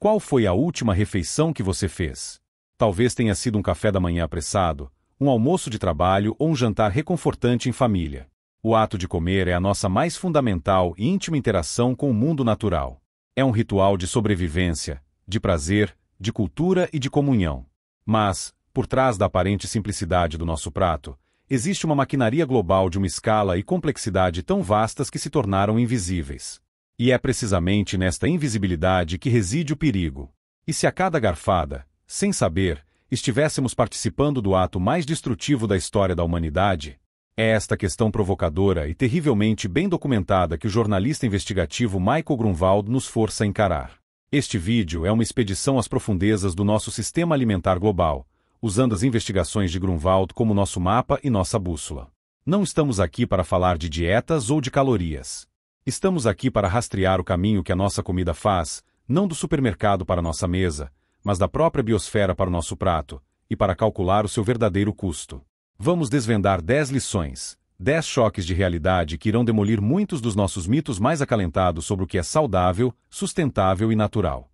Qual foi a última refeição que você fez? Talvez tenha sido um café da manhã apressado, um almoço de trabalho ou um jantar reconfortante em família. O ato de comer é a nossa mais fundamental e íntima interação com o mundo natural. É um ritual de sobrevivência, de prazer, de cultura e de comunhão. Mas, por trás da aparente simplicidade do nosso prato, existe uma maquinaria global de uma escala e complexidade tão vastas que se tornaram invisíveis. E é precisamente nesta invisibilidade que reside o perigo. E se a cada garfada, sem saber, estivéssemos participando do ato mais destrutivo da história da humanidade? É esta questão provocadora e terrivelmente bem documentada que o jornalista investigativo Michael Grunwald nos força a encarar. Este vídeo é uma expedição às profundezas do nosso sistema alimentar global, usando as investigações de Grunwald como nosso mapa e nossa bússola. Não estamos aqui para falar de dietas ou de calorias. Estamos aqui para rastrear o caminho que a nossa comida faz, não do supermercado para nossa mesa, mas da própria biosfera para o nosso prato, e para calcular o seu verdadeiro custo. Vamos desvendar 10 lições, 10 choques de realidade que irão demolir muitos dos nossos mitos mais acalentados sobre o que é saudável, sustentável e natural.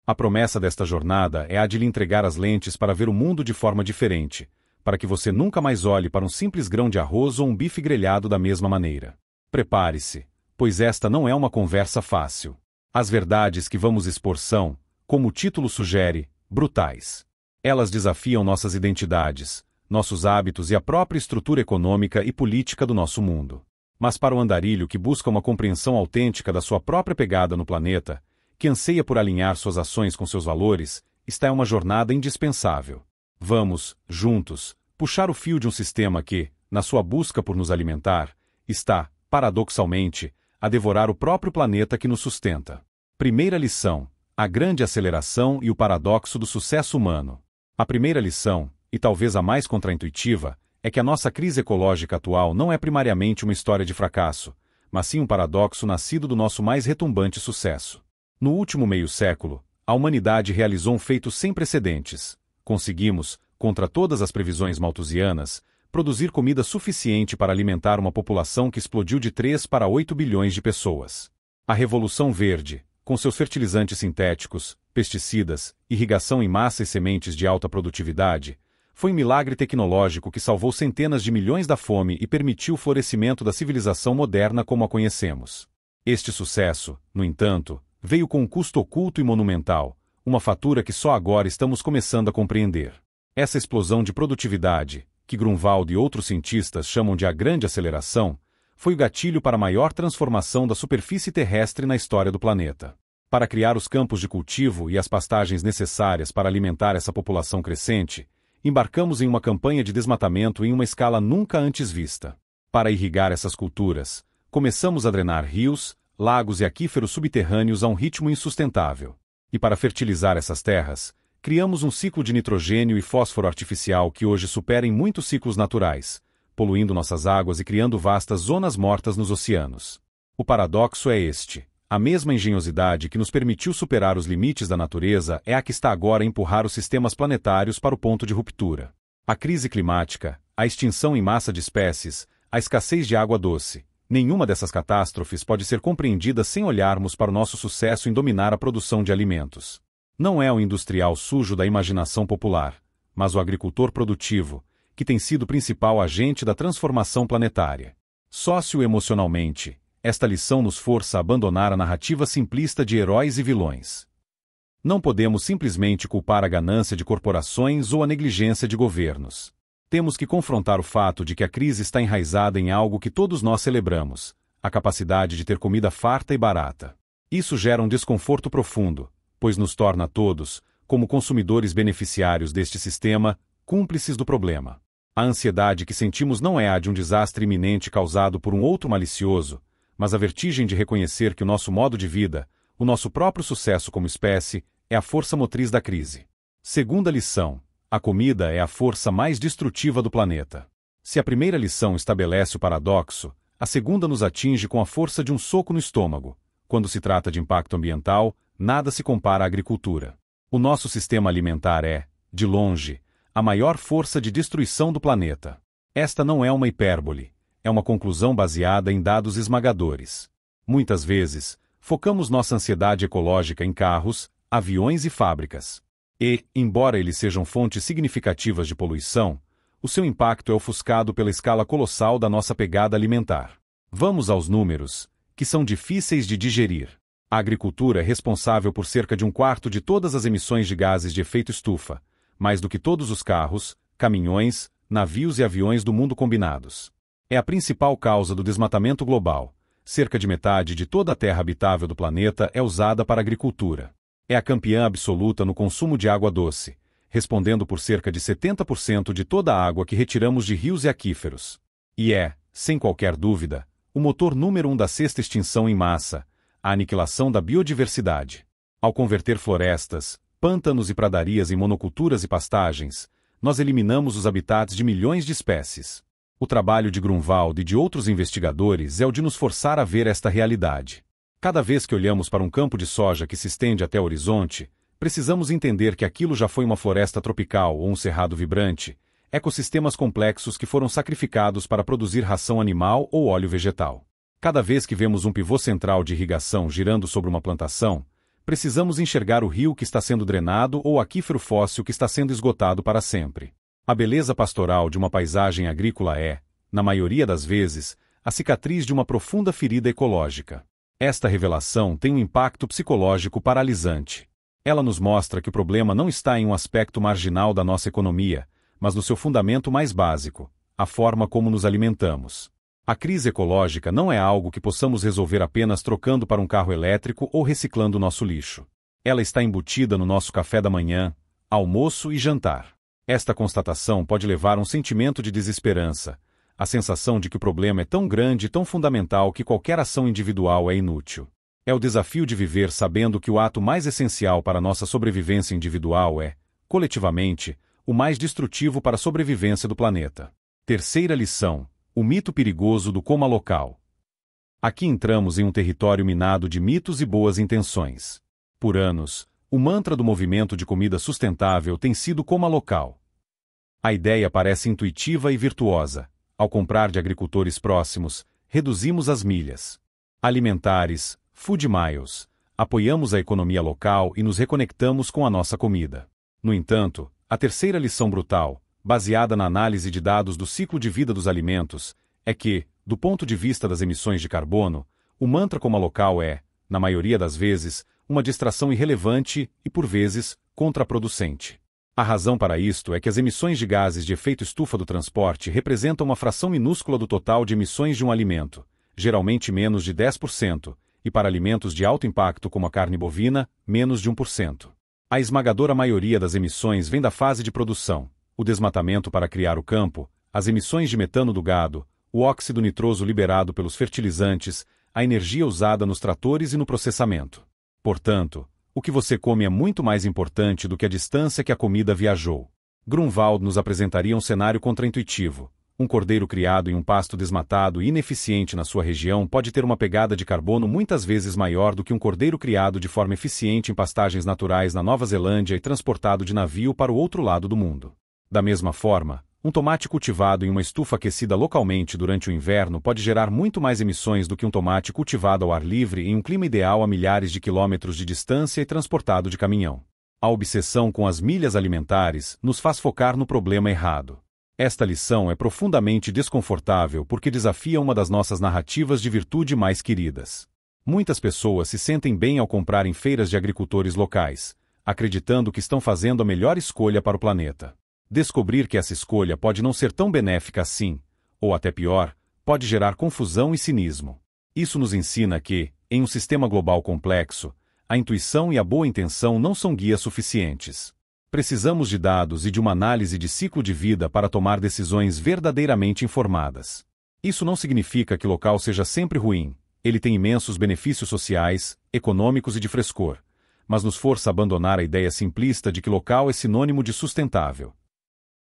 A promessa desta jornada é a de lhe entregar as lentes para ver o mundo de forma diferente, para que você nunca mais olhe para um simples grão de arroz ou um bife grelhado da mesma maneira. Prepare-se, pois esta não é uma conversa fácil. As verdades que vamos expor são, como o título sugere, brutais. Elas desafiam nossas identidades, nossos hábitos e a própria estrutura econômica e política do nosso mundo. Mas para o andarilho que busca uma compreensão autêntica da sua própria pegada no planeta, que anseia por alinhar suas ações com seus valores, esta é uma jornada indispensável. Vamos, juntos, puxar o fio de um sistema que, na sua busca por nos alimentar, está, paradoxalmente, a devorar o próprio planeta que nos sustenta. Primeira lição: a grande aceleração e o paradoxo do sucesso humano. A primeira lição, e talvez a mais contraintuitiva, é que a nossa crise ecológica atual não é primariamente uma história de fracasso, mas sim um paradoxo nascido do nosso mais retumbante sucesso. No último meio século, a humanidade realizou um feito sem precedentes. Conseguimos, contra todas as previsões malthusianas, produzir comida suficiente para alimentar uma população que explodiu de 3 para 8 bilhões de pessoas. A Revolução Verde, com seus fertilizantes sintéticos, pesticidas, irrigação em massa e sementes de alta produtividade, foi um milagre tecnológico que salvou centenas de milhões da fome e permitiu o florescimento da civilização moderna como a conhecemos. Este sucesso, no entanto, veio com um custo oculto e monumental, uma fatura que só agora estamos começando a compreender. Essa explosão de produtividade, que Grunwald e outros cientistas chamam de a grande aceleração, foi o gatilho para a maior transformação da superfície terrestre na história do planeta. Para criar os campos de cultivo e as pastagens necessárias para alimentar essa população crescente, embarcamos em uma campanha de desmatamento em uma escala nunca antes vista. Para irrigar essas culturas, começamos a drenar rios, lagos e aquíferos subterrâneos a um ritmo insustentável. E para fertilizar essas terras, criamos um ciclo de nitrogênio e fósforo artificial que hoje supera em muitos ciclos naturais, poluindo nossas águas e criando vastas zonas mortas nos oceanos. O paradoxo é este: a mesma engenhosidade que nos permitiu superar os limites da natureza é a que está agora a empurrar os sistemas planetários para o ponto de ruptura. A crise climática, a extinção em massa de espécies, a escassez de água doce, nenhuma dessas catástrofes pode ser compreendida sem olharmos para o nosso sucesso em dominar a produção de alimentos. Não é o industrial sujo da imaginação popular, mas o agricultor produtivo, que tem sido o principal agente da transformação planetária. Socioemocionalmente, esta lição nos força a abandonar a narrativa simplista de heróis e vilões. Não podemos simplesmente culpar a ganância de corporações ou a negligência de governos. Temos que confrontar o fato de que a crise está enraizada em algo que todos nós celebramos: a capacidade de ter comida farta e barata. Isso gera um desconforto profundo, pois nos torna todos, como consumidores beneficiários deste sistema, cúmplices do problema. A ansiedade que sentimos não é a de um desastre iminente causado por um outro malicioso, mas a vertigem de reconhecer que o nosso modo de vida, o nosso próprio sucesso como espécie, é a força motriz da crise. Segunda lição: a comida é a força mais destrutiva do planeta. Se a primeira lição estabelece o paradoxo, a segunda nos atinge com a força de um soco no estômago. Quando se trata de impacto ambiental, nada se compara à agricultura. O nosso sistema alimentar é, de longe, a maior força de destruição do planeta. Esta não é uma hipérbole, é uma conclusão baseada em dados esmagadores. Muitas vezes, focamos nossa ansiedade ecológica em carros, aviões e fábricas. E, embora eles sejam fontes significativas de poluição, o seu impacto é ofuscado pela escala colossal da nossa pegada alimentar. Vamos aos números, que são difíceis de digerir. A agricultura é responsável por cerca de 1/4 de todas as emissões de gases de efeito estufa, mais do que todos os carros, caminhões, navios e aviões do mundo combinados. É a principal causa do desmatamento global. Cerca de metade de toda a terra habitável do planeta é usada para a agricultura. É a campeã absoluta no consumo de água doce, respondendo por cerca de 70% de toda a água que retiramos de rios e aquíferos. E é, sem qualquer dúvida, o motor número 1 da sexta extinção em massa, a aniquilação da biodiversidade. Ao converter florestas, pântanos e pradarias em monoculturas e pastagens, nós eliminamos os habitats de milhões de espécies. O trabalho de Grunwald e de outros investigadores é o de nos forçar a ver esta realidade. Cada vez que olhamos para um campo de soja que se estende até o horizonte, precisamos entender que aquilo já foi uma floresta tropical ou um cerrado vibrante, ecossistemas complexos que foram sacrificados para produzir ração animal ou óleo vegetal. Cada vez que vemos um pivô central de irrigação girando sobre uma plantação, precisamos enxergar o rio que está sendo drenado ou o aquífero fóssil que está sendo esgotado para sempre. A beleza pastoral de uma paisagem agrícola é, na maioria das vezes, a cicatriz de uma profunda ferida ecológica. Esta revelação tem um impacto psicológico paralisante. Ela nos mostra que o problema não está em um aspecto marginal da nossa economia, mas no seu fundamento mais básico, a forma como nos alimentamos. A crise ecológica não é algo que possamos resolver apenas trocando para um carro elétrico ou reciclando nosso lixo. Ela está embutida no nosso café da manhã, almoço e jantar. Esta constatação pode levar a um sentimento de desesperança, a sensação de que o problema é tão grande e tão fundamental que qualquer ação individual é inútil. É o desafio de viver sabendo que o ato mais essencial para nossa sobrevivência individual é, coletivamente, o mais destrutivo para a sobrevivência do planeta. Terceira lição: o mito perigoso do coma local. Aqui entramos em um território minado de mitos e boas intenções. Por anos, o mantra do movimento de comida sustentável tem sido coma local. A ideia parece intuitiva e virtuosa. Ao comprar de agricultores próximos, reduzimos as milhas alimentares, food miles, apoiamos a economia local e nos reconectamos com a nossa comida. No entanto, a terceira lição brutal, baseada na análise de dados do ciclo de vida dos alimentos, é que, do ponto de vista das emissões de carbono, o mantra coma local é, na maioria das vezes, uma distração irrelevante e, por vezes, contraproducente. A razão para isto é que as emissões de gases de efeito estufa do transporte representam uma fração minúscula do total de emissões de um alimento, geralmente menos de 10%, e para alimentos de alto impacto como a carne bovina, menos de 1%. A esmagadora maioria das emissões vem da fase de produção, o desmatamento para criar o campo, as emissões de metano do gado, o óxido nitroso liberado pelos fertilizantes, a energia usada nos tratores e no processamento. Portanto, o que você come é muito mais importante do que a distância que a comida viajou. Grunwald nos apresentaria um cenário contraintuitivo. Um cordeiro criado em um pasto desmatado e ineficiente na sua região pode ter uma pegada de carbono muitas vezes maior do que um cordeiro criado de forma eficiente em pastagens naturais na Nova Zelândia e transportado de navio para o outro lado do mundo. Da mesma forma, um tomate cultivado em uma estufa aquecida localmente durante o inverno pode gerar muito mais emissões do que um tomate cultivado ao ar livre em um clima ideal a milhares de quilômetros de distância e transportado de caminhão. A obsessão com as milhas alimentares nos faz focar no problema errado. Esta lição é profundamente desconfortável porque desafia uma das nossas narrativas de virtude mais queridas. Muitas pessoas se sentem bem ao comprar em feiras de agricultores locais, acreditando que estão fazendo a melhor escolha para o planeta. Descobrir que essa escolha pode não ser tão benéfica assim, ou até pior, pode gerar confusão e cinismo. Isso nos ensina que, em um sistema global complexo, a intuição e a boa intenção não são guias suficientes. Precisamos de dados e de uma análise de ciclo de vida para tomar decisões verdadeiramente informadas. Isso não significa que o local seja sempre ruim, ele tem imensos benefícios sociais, econômicos e de frescor, mas nos força a abandonar a ideia simplista de que local é sinônimo de sustentável.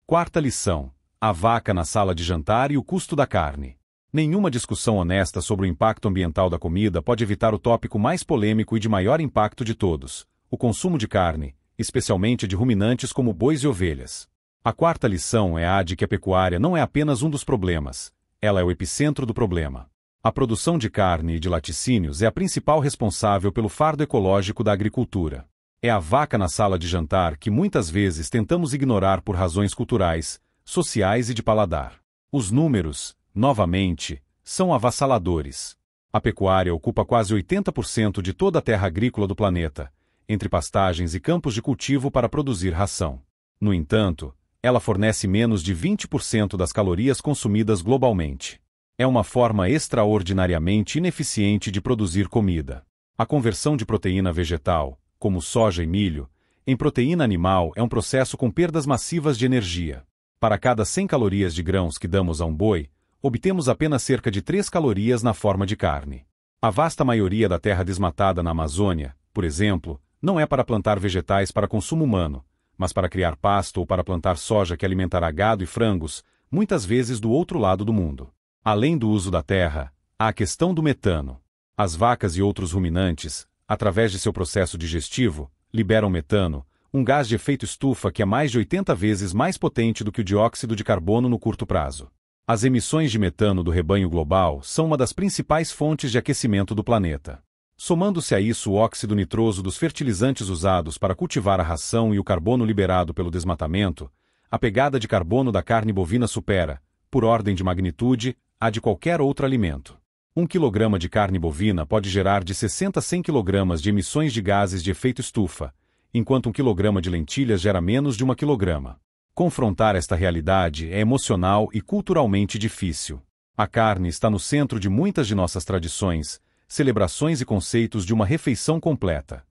Quarta lição: a vaca na sala de jantar e o custo da carne. Nenhuma discussão honesta sobre o impacto ambiental da comida pode evitar o tópico mais polêmico e de maior impacto de todos: o consumo de carne, especialmente de ruminantes como bois e ovelhas. A quarta lição é a de que a pecuária não é apenas um dos problemas, ela é o epicentro do problema. A produção de carne e de laticínios é a principal responsável pelo fardo ecológico da agricultura. É a vaca na sala de jantar que muitas vezes tentamos ignorar por razões culturais, sociais e de paladar. Os números, novamente, são avassaladores. A pecuária ocupa quase 80% de toda a terra agrícola do planeta, entre pastagens e campos de cultivo para produzir ração. No entanto, ela fornece menos de 20% das calorias consumidas globalmente. É uma forma extraordinariamente ineficiente de produzir comida. A conversão de proteína vegetal, como soja e milho, em proteína animal é um processo com perdas massivas de energia. Para cada 100 calorias de grãos que damos a um boi, obtemos apenas cerca de 3 calorias na forma de carne. A vasta maioria da terra desmatada na Amazônia, por exemplo, não é para plantar vegetais para consumo humano, mas para criar pasto ou para plantar soja que alimentará gado e frangos, muitas vezes do outro lado do mundo. Além do uso da terra, há a questão do metano. As vacas e outros ruminantes, através de seu processo digestivo, liberam metano, um gás de efeito estufa que é mais de 80 vezes mais potente do que o dióxido de carbono no curto prazo. As emissões de metano do rebanho global são uma das principais fontes de aquecimento do planeta. Somando-se a isso o óxido nitroso dos fertilizantes usados para cultivar a ração e o carbono liberado pelo desmatamento, a pegada de carbono da carne bovina supera, por ordem de magnitude, a de qualquer outro alimento. 1 kg de carne bovina pode gerar de 60 a 100 kg de emissões de gases de efeito estufa, enquanto 1 kg de lentilhas gera menos de 1 kg. Confrontar esta realidade é emocional e culturalmente difícil. A carne está no centro de muitas de nossas tradições, celebrações e conceitos de uma refeição completa.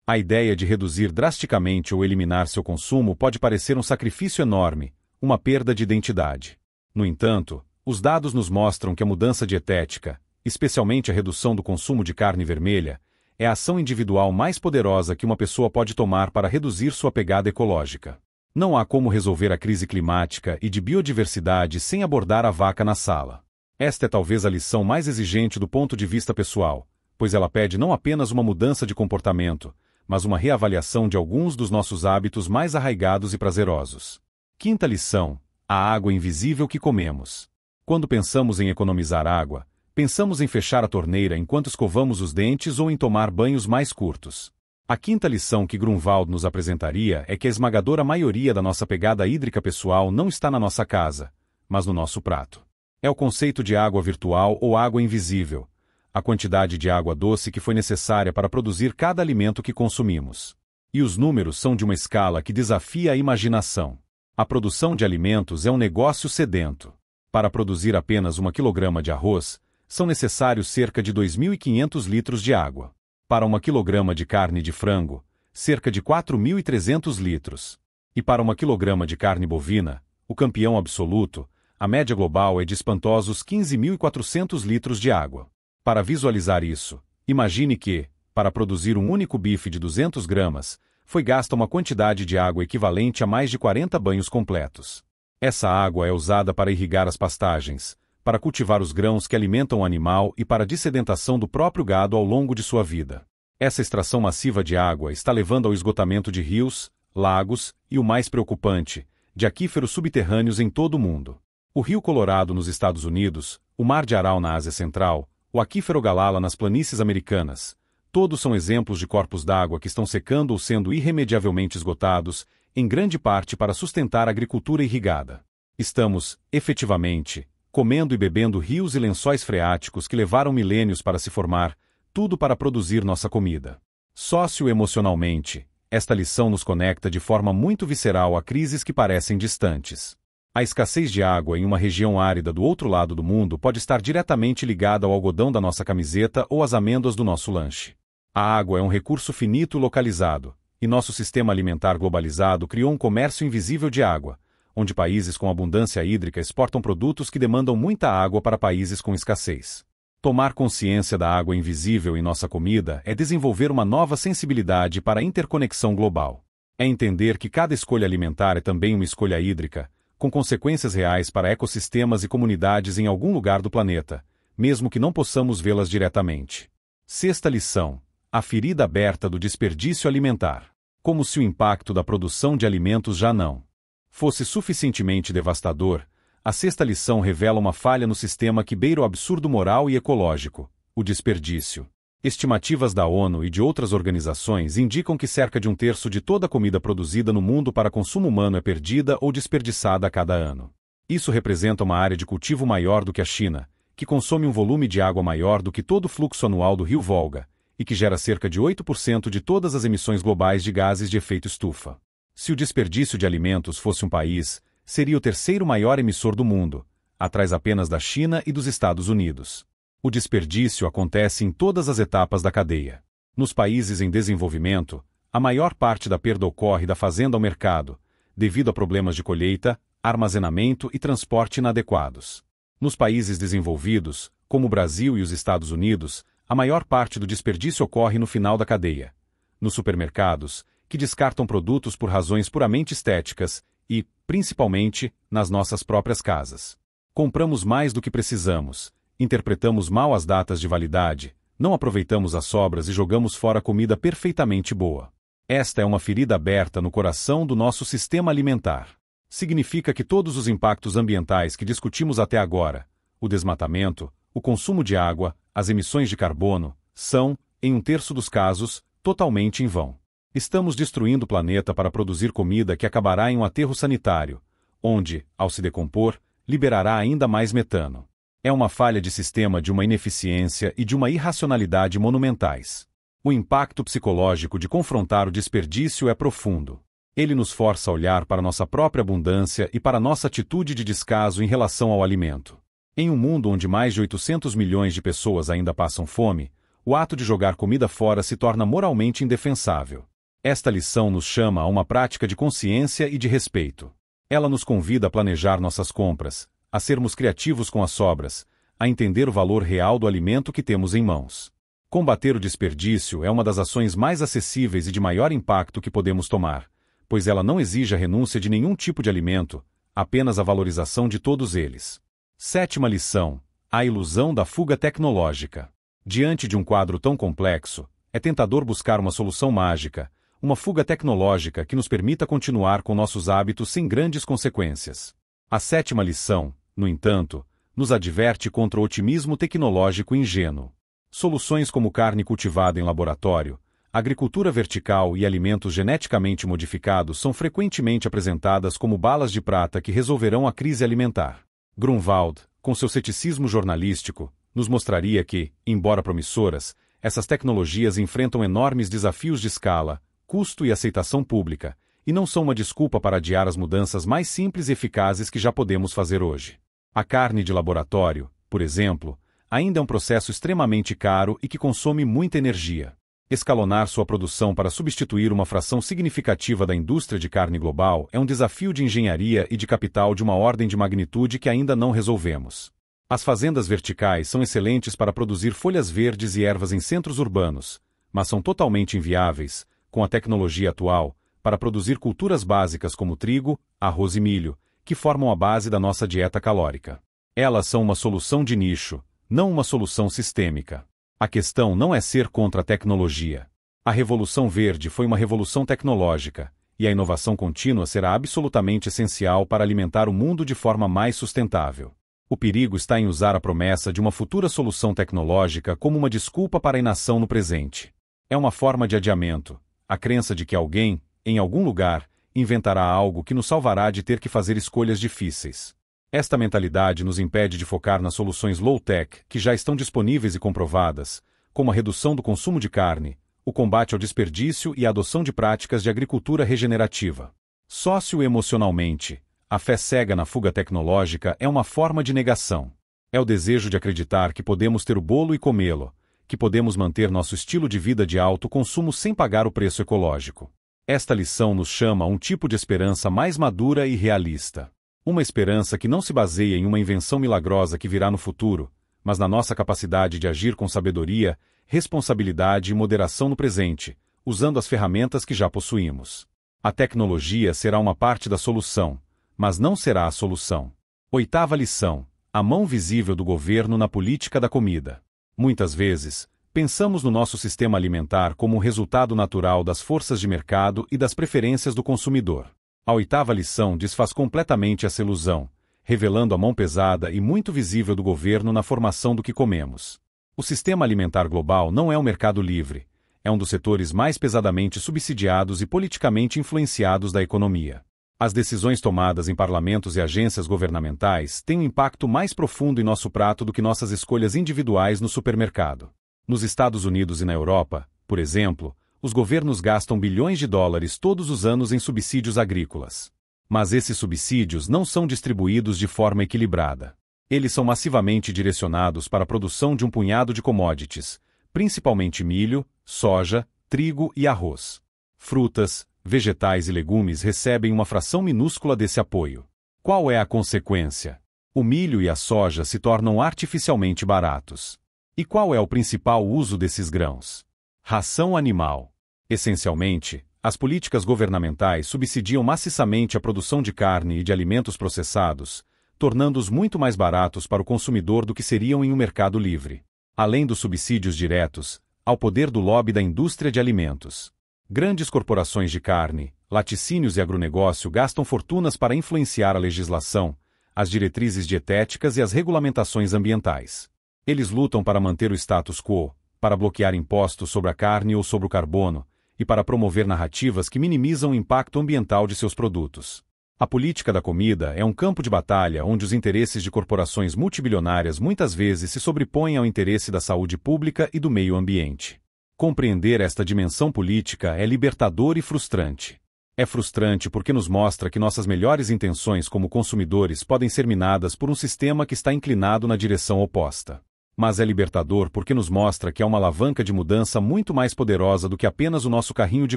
A ideia de reduzir drasticamente ou eliminar seu consumo pode parecer um sacrifício enorme, uma perda de identidade. No entanto, os dados nos mostram que a mudança dietética, especialmente a redução do consumo de carne vermelha, é a ação individual mais poderosa que uma pessoa pode tomar para reduzir sua pegada ecológica. Não há como resolver a crise climática e de biodiversidade sem abordar a vaca na sala. Esta é talvez a lição mais exigente do ponto de vista pessoal, pois ela pede não apenas uma mudança de comportamento, mas uma reavaliação de alguns dos nossos hábitos mais arraigados e prazerosos. Quinta lição: a água invisível que comemos. Quando pensamos em economizar água, pensamos em fechar a torneira enquanto escovamos os dentes ou em tomar banhos mais curtos. A quinta lição que Grunwald nos apresentaria é que a esmagadora maioria da nossa pegada hídrica pessoal não está na nossa casa, mas no nosso prato. É o conceito de água virtual ou água invisível, a quantidade de água doce que foi necessária para produzir cada alimento que consumimos. E os números são de uma escala que desafia a imaginação. A produção de alimentos é um negócio sedento. Para produzir apenas 1 kg de arroz, são necessários cerca de 2.500 litros de água. Para 1 kg de carne de frango, cerca de 4.300 litros. E para 1 kg de carne bovina, o campeão absoluto, a média global é de espantosos 15.400 litros de água. Para visualizar isso, imagine que, para produzir um único bife de 200 gramas, foi gasta uma quantidade de água equivalente a mais de 40 banhos completos. Essa água é usada para irrigar as pastagens, para cultivar os grãos que alimentam o animal e para a dessedentação do próprio gado ao longo de sua vida. Essa extração massiva de água está levando ao esgotamento de rios, lagos e, o mais preocupante, de aquíferos subterrâneos em todo o mundo. O Rio Colorado nos Estados Unidos, o Mar de Aral na Ásia Central, o aquífero Galala nas planícies americanas, todos são exemplos de corpos d'água que estão secando ou sendo irremediavelmente esgotados, em grande parte para sustentar a agricultura irrigada. Estamos, efetivamente, comendo e bebendo rios e lençóis freáticos que levaram milênios para se formar, tudo para produzir nossa comida. Socioemocionalmente, esta lição nos conecta de forma muito visceral a crises que parecem distantes. A escassez de água em uma região árida do outro lado do mundo pode estar diretamente ligada ao algodão da nossa camiseta ou às amêndoas do nosso lanche. A água é um recurso finito e localizado, e nosso sistema alimentar globalizado criou um comércio invisível de água, onde países com abundância hídrica exportam produtos que demandam muita água para países com escassez. Tomar consciência da água invisível em nossa comida é desenvolver uma nova sensibilidade para a interconexão global. É entender que cada escolha alimentar é também uma escolha hídrica, com consequências reais para ecossistemas e comunidades em algum lugar do planeta, mesmo que não possamos vê-las diretamente. Sexta lição: a ferida aberta do desperdício alimentar. Como se o impacto da produção de alimentos já não fosse suficientemente devastador, a sexta lição revela uma falha no sistema que beira o absurdo moral e ecológico: o desperdício. Estimativas da ONU e de outras organizações indicam que cerca de 1/3 de toda a comida produzida no mundo para consumo humano é perdida ou desperdiçada a cada ano. Isso representa uma área de cultivo maior do que a China, que consome um volume de água maior do que todo o fluxo anual do rio Volga, e que gera cerca de 8% de todas as emissões globais de gases de efeito estufa. Se o desperdício de alimentos fosse um país, seria o terceiro maior emissor do mundo, atrás apenas da China e dos Estados Unidos. O desperdício acontece em todas as etapas da cadeia. Nos países em desenvolvimento, a maior parte da perda ocorre da fazenda ao mercado, devido a problemas de colheita, armazenamento e transporte inadequados. Nos países desenvolvidos, como o Brasil e os Estados Unidos, a maior parte do desperdício ocorre no final da cadeia. Nos supermercados, que descartam produtos por razões puramente estéticas e, principalmente, nas nossas próprias casas. Compramos mais do que precisamos, interpretamos mal as datas de validade, não aproveitamos as sobras e jogamos fora comida perfeitamente boa. Esta é uma ferida aberta no coração do nosso sistema alimentar. Significa que todos os impactos ambientais que discutimos até agora, o desmatamento, o consumo de água, as emissões de carbono, são, em 1/3 dos casos, totalmente em vão. Estamos destruindo o planeta para produzir comida que acabará em um aterro sanitário, onde, ao se decompor, liberará ainda mais metano. É uma falha de sistema, de uma ineficiência e de uma irracionalidade monumentais. O impacto psicológico de confrontar o desperdício é profundo. Ele nos força a olhar para nossa própria abundância e para nossa atitude de descaso em relação ao alimento. Em um mundo onde mais de 800 milhões de pessoas ainda passam fome, o ato de jogar comida fora se torna moralmente indefensável. Esta lição nos chama a uma prática de consciência e de respeito. Ela nos convida a planejar nossas compras, a sermos criativos com as sobras, a entender o valor real do alimento que temos em mãos. Combater o desperdício é uma das ações mais acessíveis e de maior impacto que podemos tomar, pois ela não exige a renúncia de nenhum tipo de alimento, apenas a valorização de todos eles. 7ª lição: a ilusão da fuga tecnológica. Diante de um quadro tão complexo, é tentador buscar uma solução mágica, uma fuga tecnológica que nos permita continuar com nossos hábitos sem grandes consequências. A 7ª lição, no entanto, nos adverte contra o otimismo tecnológico ingênuo. Soluções como carne cultivada em laboratório, agricultura vertical e alimentos geneticamente modificados são frequentemente apresentadas como balas de prata que resolverão a crise alimentar. Grunwald, com seu ceticismo jornalístico, nos mostraria que, embora promissoras, essas tecnologias enfrentam enormes desafios de escala, custo e aceitação pública, e não são uma desculpa para adiar as mudanças mais simples e eficazes que já podemos fazer hoje. A carne de laboratório, por exemplo, ainda é um processo extremamente caro e que consome muita energia. Escalonar sua produção para substituir uma fração significativa da indústria de carne global é um desafio de engenharia e de capital de uma ordem de magnitude que ainda não resolvemos. As fazendas verticais são excelentes para produzir folhas verdes e ervas em centros urbanos, mas são totalmente inviáveis, com a tecnologia atual, para produzir culturas básicas como trigo, arroz e milho, que formam a base da nossa dieta calórica. Elas são uma solução de nicho, não uma solução sistêmica. A questão não é ser contra a tecnologia. A Revolução Verde foi uma revolução tecnológica, e a inovação contínua será absolutamente essencial para alimentar o mundo de forma mais sustentável. O perigo está em usar a promessa de uma futura solução tecnológica como uma desculpa para a inação no presente. É uma forma de adiamento, a crença de que alguém, em algum lugar, inventará algo que nos salvará de ter que fazer escolhas difíceis. Esta mentalidade nos impede de focar nas soluções low-tech que já estão disponíveis e comprovadas, como a redução do consumo de carne, o combate ao desperdício e a adoção de práticas de agricultura regenerativa. Socioemocionalmente, a fé cega na fuga tecnológica é uma forma de negação. É o desejo de acreditar que podemos ter o bolo e comê-lo, que podemos manter nosso estilo de vida de alto consumo sem pagar o preço ecológico. Esta lição nos chama a um tipo de esperança mais madura e realista. Uma esperança que não se baseia em uma invenção milagrosa que virá no futuro, mas na nossa capacidade de agir com sabedoria, responsabilidade e moderação no presente, usando as ferramentas que já possuímos. A tecnologia será uma parte da solução, mas não será a solução. 8ª lição: a mão visível do governo na política da comida. Muitas vezes, pensamos no nosso sistema alimentar como um resultado natural das forças de mercado e das preferências do consumidor. A 8ª lição desfaz completamente essa ilusão, revelando a mão pesada e muito visível do governo na formação do que comemos. O sistema alimentar global não é um mercado livre, é um dos setores mais pesadamente subsidiados e politicamente influenciados da economia. As decisões tomadas em parlamentos e agências governamentais têm um impacto mais profundo em nosso prato do que nossas escolhas individuais no supermercado. Nos Estados Unidos e na Europa, por exemplo, os governos gastam bilhões de dólares todos os anos em subsídios agrícolas. Mas esses subsídios não são distribuídos de forma equilibrada. Eles são massivamente direcionados para a produção de um punhado de commodities, principalmente milho, soja, trigo e arroz. Frutas, vegetais e legumes recebem uma fração minúscula desse apoio. Qual é a consequência? O milho e a soja se tornam artificialmente baratos. E qual é o principal uso desses grãos? Ração animal. Essencialmente, as políticas governamentais subsidiam maciçamente a produção de carne e de alimentos processados, tornando-os muito mais baratos para o consumidor do que seriam em um mercado livre. Além dos subsídios diretos, há o poder do lobby da indústria de alimentos. Grandes corporações de carne, laticínios e agronegócio gastam fortunas para influenciar a legislação, as diretrizes dietéticas e as regulamentações ambientais. Eles lutam para manter o status quo, para bloquear impostos sobre a carne ou sobre o carbono, e para promover narrativas que minimizam o impacto ambiental de seus produtos. A política da comida é um campo de batalha onde os interesses de corporações multibilionárias muitas vezes se sobrepõem ao interesse da saúde pública e do meio ambiente. Compreender esta dimensão política é libertador e frustrante. É frustrante porque nos mostra que nossas melhores intenções como consumidores podem ser minadas por um sistema que está inclinado na direção oposta. Mas é libertador porque nos mostra que há uma alavanca de mudança muito mais poderosa do que apenas o nosso carrinho de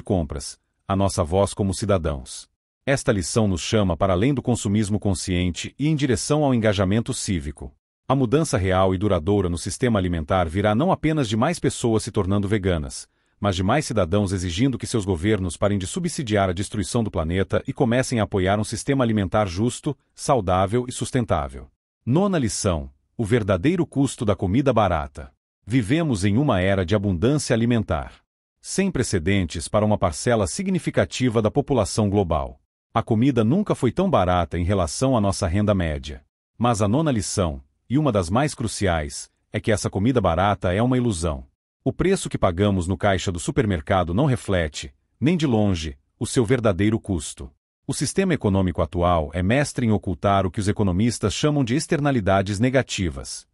compras, a nossa voz como cidadãos. Esta lição nos chama para além do consumismo consciente e em direção ao engajamento cívico. A mudança real e duradoura no sistema alimentar virá não apenas de mais pessoas se tornando veganas, mas de mais cidadãos exigindo que seus governos parem de subsidiar a destruição do planeta e comecem a apoiar um sistema alimentar justo, saudável e sustentável. Nona lição: o verdadeiro custo da comida barata. Vivemos em uma era de abundância alimentar, sem precedentes para uma parcela significativa da população global. A comida nunca foi tão barata em relação à nossa renda média. Mas a nona lição, e uma das mais cruciais, é que essa comida barata é uma ilusão. O preço que pagamos no caixa do supermercado não reflete, nem de longe, o seu verdadeiro custo. O sistema econômico atual é mestre em ocultar o que os economistas chamam de externalidades negativas.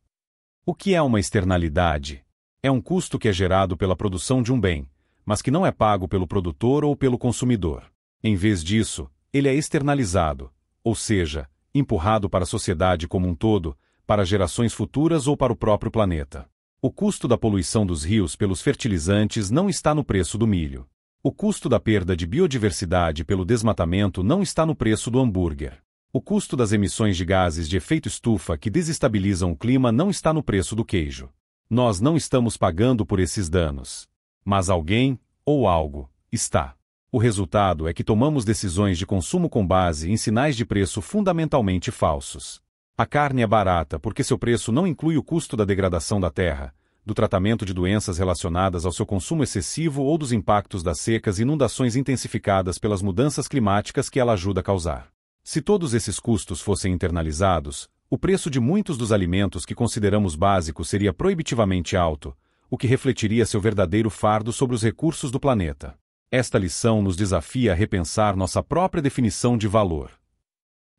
O que é uma externalidade? É um custo que é gerado pela produção de um bem, mas que não é pago pelo produtor ou pelo consumidor. Em vez disso, ele é externalizado, ou seja, empurrado para a sociedade como um todo, para gerações futuras ou para o próprio planeta. O custo da poluição dos rios pelos fertilizantes não está no preço do milho. O custo da perda de biodiversidade pelo desmatamento não está no preço do hambúrguer. O custo das emissões de gases de efeito estufa que desestabilizam o clima não está no preço do queijo. Nós não estamos pagando por esses danos. Mas alguém, ou algo, está. O resultado é que tomamos decisões de consumo com base em sinais de preço fundamentalmente falsos. A carne é barata porque seu preço não inclui o custo da degradação da terra, do tratamento de doenças relacionadas ao seu consumo excessivo ou dos impactos das secas e inundações intensificadas pelas mudanças climáticas que ela ajuda a causar. Se todos esses custos fossem internalizados, o preço de muitos dos alimentos que consideramos básicos seria proibitivamente alto, o que refletiria seu verdadeiro fardo sobre os recursos do planeta. Esta lição nos desafia a repensar nossa própria definição de valor.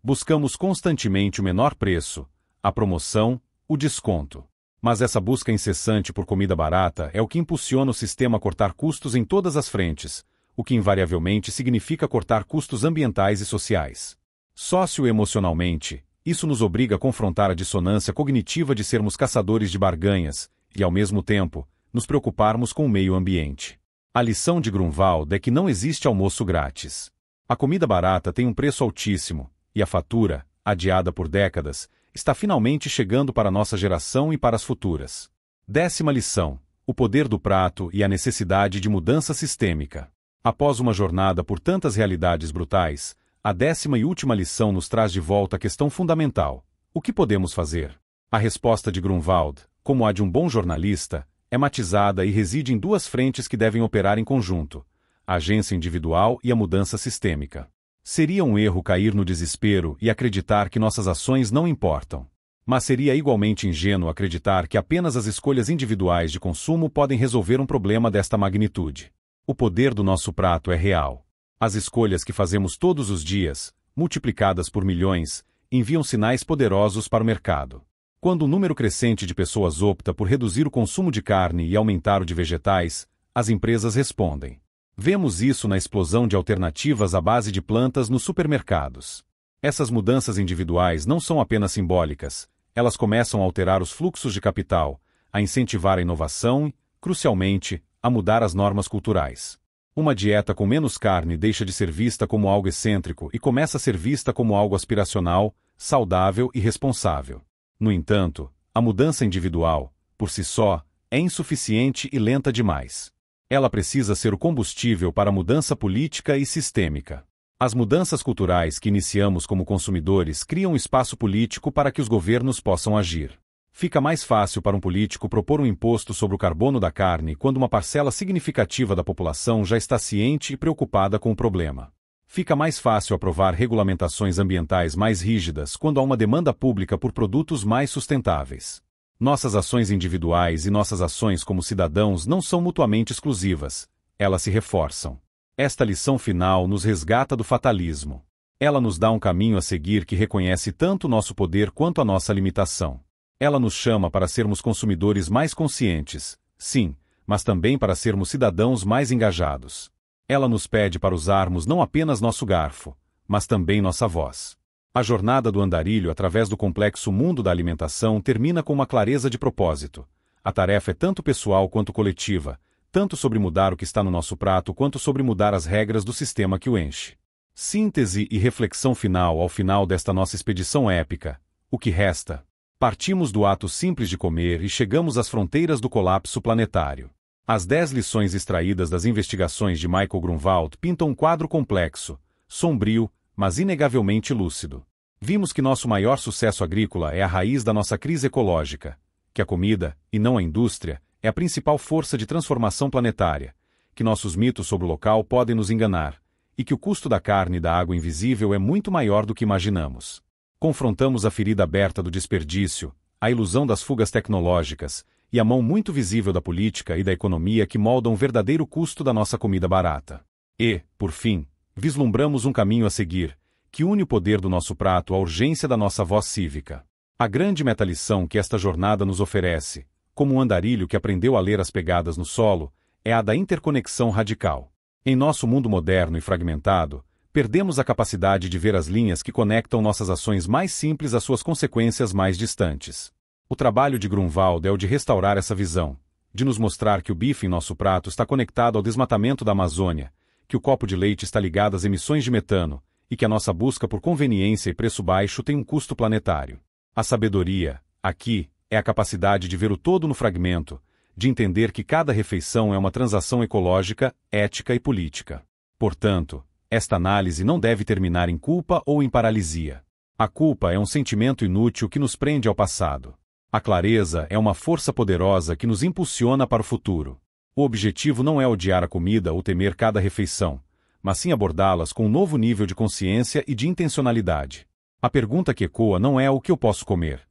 Buscamos constantemente o menor preço, a promoção, o desconto. Mas essa busca incessante por comida barata é o que impulsiona o sistema a cortar custos em todas as frentes, o que invariavelmente significa cortar custos ambientais e sociais. Socioemocionalmente, isso nos obriga a confrontar a dissonância cognitiva de sermos caçadores de barganhas e, ao mesmo tempo, nos preocuparmos com o meio ambiente. A lição de Grunwald é que não existe almoço grátis. A comida barata tem um preço altíssimo, e a fatura, adiada por décadas, está finalmente chegando para a nossa geração e para as futuras. 10ª lição: o poder do prato e a necessidade de mudança sistêmica. Após uma jornada por tantas realidades brutais, a 10ª e última lição nos traz de volta a questão fundamental: o que podemos fazer? A resposta de Grunwald, como a de um bom jornalista, é matizada e reside em duas frentes que devem operar em conjunto: a agência individual e a mudança sistêmica. Seria um erro cair no desespero e acreditar que nossas ações não importam. Mas seria igualmente ingênuo acreditar que apenas as escolhas individuais de consumo podem resolver um problema desta magnitude. O poder do nosso prato é real. As escolhas que fazemos todos os dias, multiplicadas por milhões, enviam sinais poderosos para o mercado. Quando um número crescente de pessoas opta por reduzir o consumo de carne e aumentar o de vegetais, as empresas respondem. Vemos isso na explosão de alternativas à base de plantas nos supermercados. Essas mudanças individuais não são apenas simbólicas, elas começam a alterar os fluxos de capital, a incentivar a inovação e, crucialmente, a mudar as normas culturais. Uma dieta com menos carne deixa de ser vista como algo excêntrico e começa a ser vista como algo aspiracional, saudável e responsável. No entanto, a mudança individual, por si só, é insuficiente e lenta demais. Ela precisa ser o combustível para a mudança política e sistêmica. As mudanças culturais que iniciamos como consumidores criam um espaço político para que os governos possam agir. Fica mais fácil para um político propor um imposto sobre o carbono da carne quando uma parcela significativa da população já está ciente e preocupada com o problema. Fica mais fácil aprovar regulamentações ambientais mais rígidas quando há uma demanda pública por produtos mais sustentáveis. Nossas ações individuais e nossas ações como cidadãos não são mutuamente exclusivas, elas se reforçam. Esta lição final nos resgata do fatalismo. Ela nos dá um caminho a seguir que reconhece tanto o nosso poder quanto a nossa limitação. Ela nos chama para sermos consumidores mais conscientes, sim, mas também para sermos cidadãos mais engajados. Ela nos pede para usarmos não apenas nosso garfo, mas também nossa voz. A jornada do andarilho através do complexo mundo da alimentação termina com uma clareza de propósito. A tarefa é tanto pessoal quanto coletiva, tanto sobre mudar o que está no nosso prato quanto sobre mudar as regras do sistema que o enche. Síntese e reflexão final ao final desta nossa expedição épica. O que resta? Partimos do ato simples de comer e chegamos às fronteiras do colapso planetário. As 10 lições extraídas das investigações de Michael Grunwald pintam um quadro complexo, sombrio, mas inegavelmente lúcido. Vimos que nosso maior sucesso agrícola é a raiz da nossa crise ecológica, que a comida, e não a indústria, é a principal força de transformação planetária, que nossos mitos sobre o local podem nos enganar, e que o custo da carne e da água invisível é muito maior do que imaginamos. Confrontamos a ferida aberta do desperdício, a ilusão das fugas tecnológicas, e a mão muito visível da política e da economia que moldam o verdadeiro custo da nossa comida barata. E, por fim, vislumbramos um caminho a seguir, que une o poder do nosso prato à urgência da nossa voz cívica. A grande metalição que esta jornada nos oferece, como um andarilho que aprendeu a ler as pegadas no solo, é a da interconexão radical. Em nosso mundo moderno e fragmentado, perdemos a capacidade de ver as linhas que conectam nossas ações mais simples às suas consequências mais distantes. O trabalho de Grunwald é o de restaurar essa visão, de nos mostrar que o bife em nosso prato está conectado ao desmatamento da Amazônia, que o copo de leite está ligado às emissões de metano, e que a nossa busca por conveniência e preço baixo tem um custo planetário. A sabedoria, aqui, é a capacidade de ver o todo no fragmento, de entender que cada refeição é uma transação ecológica, ética e política. Portanto, esta análise não deve terminar em culpa ou em paralisia. A culpa é um sentimento inútil que nos prende ao passado. A clareza é uma força poderosa que nos impulsiona para o futuro. O objetivo não é odiar a comida ou temer cada refeição, mas sim abordá-las com um novo nível de consciência e de intencionalidade. A pergunta que ecoa não é o que eu posso comer,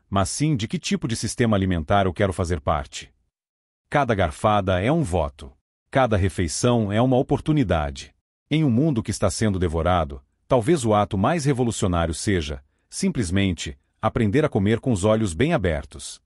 mas sim de que tipo de sistema alimentar eu quero fazer parte. Cada garfada é um voto. Cada refeição é uma oportunidade. Em um mundo que está sendo devorado, talvez o ato mais revolucionário seja, simplesmente, aprender a comer com os olhos bem abertos.